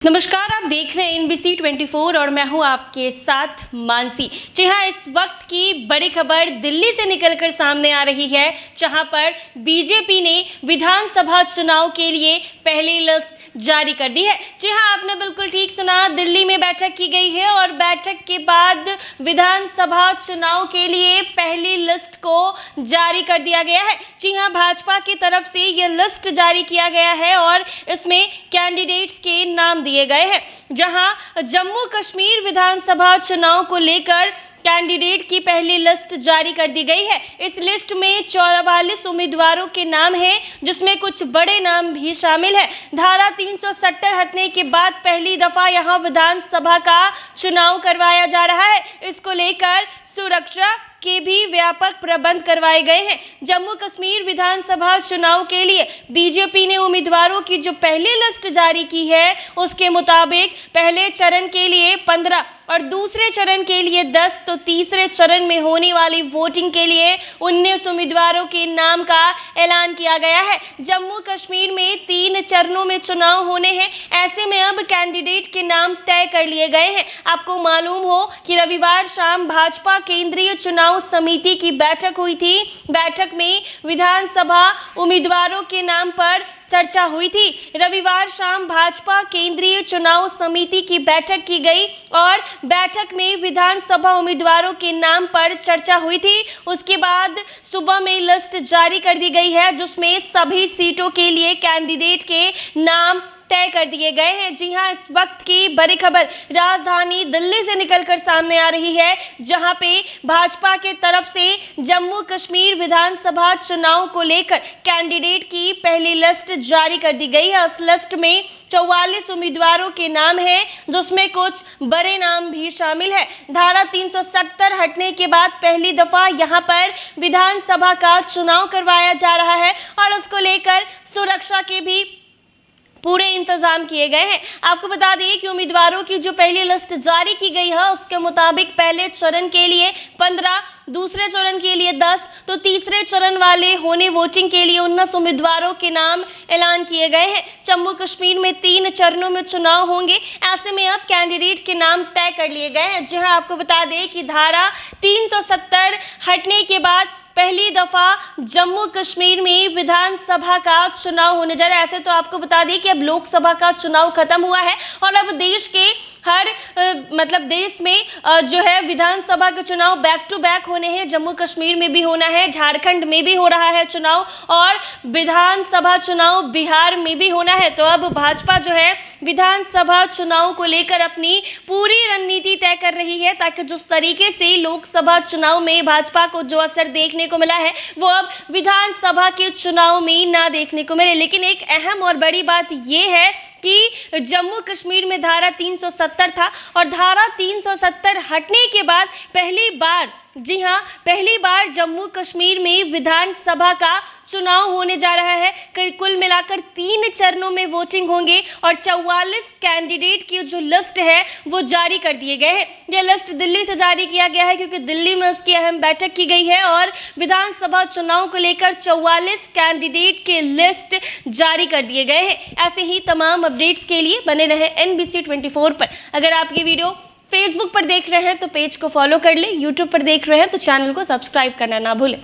नमस्कार, आप देख रहे हैं NBC 24 और मैं हूं आपके साथ मानसी। जी हाँ, इस वक्त की बड़ी खबर दिल्ली से निकलकर सामने आ रही है, जहां पर बीजेपी ने विधानसभा चुनाव के लिए पहली लिस्ट जारी कर दी है। जी हाँ, आपने बिल्कुल ठीक सुना, दिल्ली में बैठक की गई है और बैठक के बाद विधानसभा चुनाव के लिए पहली लिस्ट को जारी कर दिया गया है। जी हाँ, भाजपा की तरफ से ये लिस्ट जारी किया गया है और इसमें कैंडिडेट्स के नाम दिए गए हैं। जहां जम्मू कश्मीर विधानसभा चुनाव को लेकर कैंडिडेट की पहली लिस्ट जारी कर दी गई है। इस लिस्ट में 44 उम्मीदवारों के नाम हैं, जिसमें कुछ बड़े नाम भी शामिल है। धारा 370 हटने के बाद पहली दफा यहां विधानसभा का चुनाव करवाया जा रहा है। इसको लेकर सुरक्षा के भी व्यापक प्रबंध करवाए गए हैं। जम्मू कश्मीर विधानसभा चुनाव के लिए बीजेपी ने उम्मीदवारों की जो पहली लिस्ट जारी की है, उसके मुताबिक पहले चरण के लिए 15 और दूसरे चरण के लिए 10, तो तीसरे चरण में होने वाली वोटिंग के लिए 19 उम्मीदवारों के नाम का ऐलान किया गया है। जम्मू कश्मीर में 3 चरणों में चुनाव होने हैं। ऐसे में अब कैंडिडेट के नाम तय कर लिए गए हैं। आपको मालूम हो कि रविवार शाम भाजपा केंद्रीय चुनाव समिति की बैठक हुई थी। बैठक में विधानसभा उम्मीदवारों के नाम पर चर्चा हुई थी। रविवार शाम भाजपा केंद्रीय चुनाव समिति की बैठक की गई और बैठक में विधानसभा उम्मीदवारों के नाम पर चर्चा हुई थी। उसके बाद सुबह में लिस्ट जारी कर दी गई है, जिसमें सभी सीटों के लिए कैंडिडेट के नाम तय कर दिए गए हैं। जी हाँ, इस वक्त की बड़ी खबर राजधानी दिल्ली से निकलकर सामने आ रही है, जहां पे भाजपा के तरफ से जम्मू कश्मीर विधानसभा चुनाव को लेकर कैंडिडेट की पहली लिस्ट जारी कर दी गई है। इस लिस्ट में 44 उम्मीदवारों के नाम हैं, जिसमें कुछ बड़े नाम भी शामिल है। धारा 370 हटने के बाद पहली दफा यहां पर विधानसभा का चुनाव करवाया जा रहा है और उसको लेकर सुरक्षा के भी पूरे इंतजाम किए गए हैं। आपको बता दें कि उम्मीदवारों की जो पहली लिस्ट जारी की गई है, उसके मुताबिक पहले चरण के लिए 15, दूसरे चरण के लिए 10, तो तीसरे चरण वाले होने वोटिंग के लिए 19 उम्मीदवारों के नाम ऐलान किए गए हैं। जम्मू कश्मीर में 3 चरणों में चुनाव होंगे। ऐसे में अब कैंडिडेट के नाम तय कर लिए गए हैं। जहां आपको बता दें कि धारा 370 हटने के बाद पहली दफा जम्मू कश्मीर में विधानसभा का चुनाव होने जा रहा है। ऐसे तो आपको बता दें कि अब लोकसभा का चुनाव खत्म हुआ है और अब देश के हर देश में जो है विधानसभा के चुनाव बैक टू बैक होने हैं। जम्मू कश्मीर में भी होना है, झारखंड में भी हो रहा है चुनाव और विधानसभा चुनाव बिहार में भी होना है। तो अब भाजपा जो है विधानसभा चुनाव को लेकर अपनी पूरी रणनीति तय कर रही है, ताकि जिस तरीके से लोकसभा चुनाव में भाजपा को जो असर देखने को मिला है, वो अब विधानसभा के चुनाव में ना देखने को मिले। लेकिन एक अहम और बड़ी बात ये है कि जम्मू कश्मीर में धारा 370 था और धारा 370 हटने के बाद पहली बार, जी हाँ, पहली बार जम्मू कश्मीर में विधानसभा का चुनाव होने जा रहा है। कुल मिलाकर 3 चरणों में वोटिंग होंगे और 44 कैंडिडेट की जो लिस्ट है वो जारी कर दिए गए हैं। यह लिस्ट दिल्ली से जारी किया गया है, क्योंकि दिल्ली में उसकी अहम बैठक की गई है और विधानसभा चुनाव को लेकर 44 कैंडिडेट के लिस्ट जारी कर दिए गए हैं। ऐसे ही तमाम अपडेट्स के लिए बने रहे NBC 24 पर। अगर आप ये वीडियो फेसबुक पर देख रहे हैं तो पेज को फॉलो कर लें, यूट्यूब पर देख रहे हैं तो चैनल को सब्सक्राइब करना ना भूलें।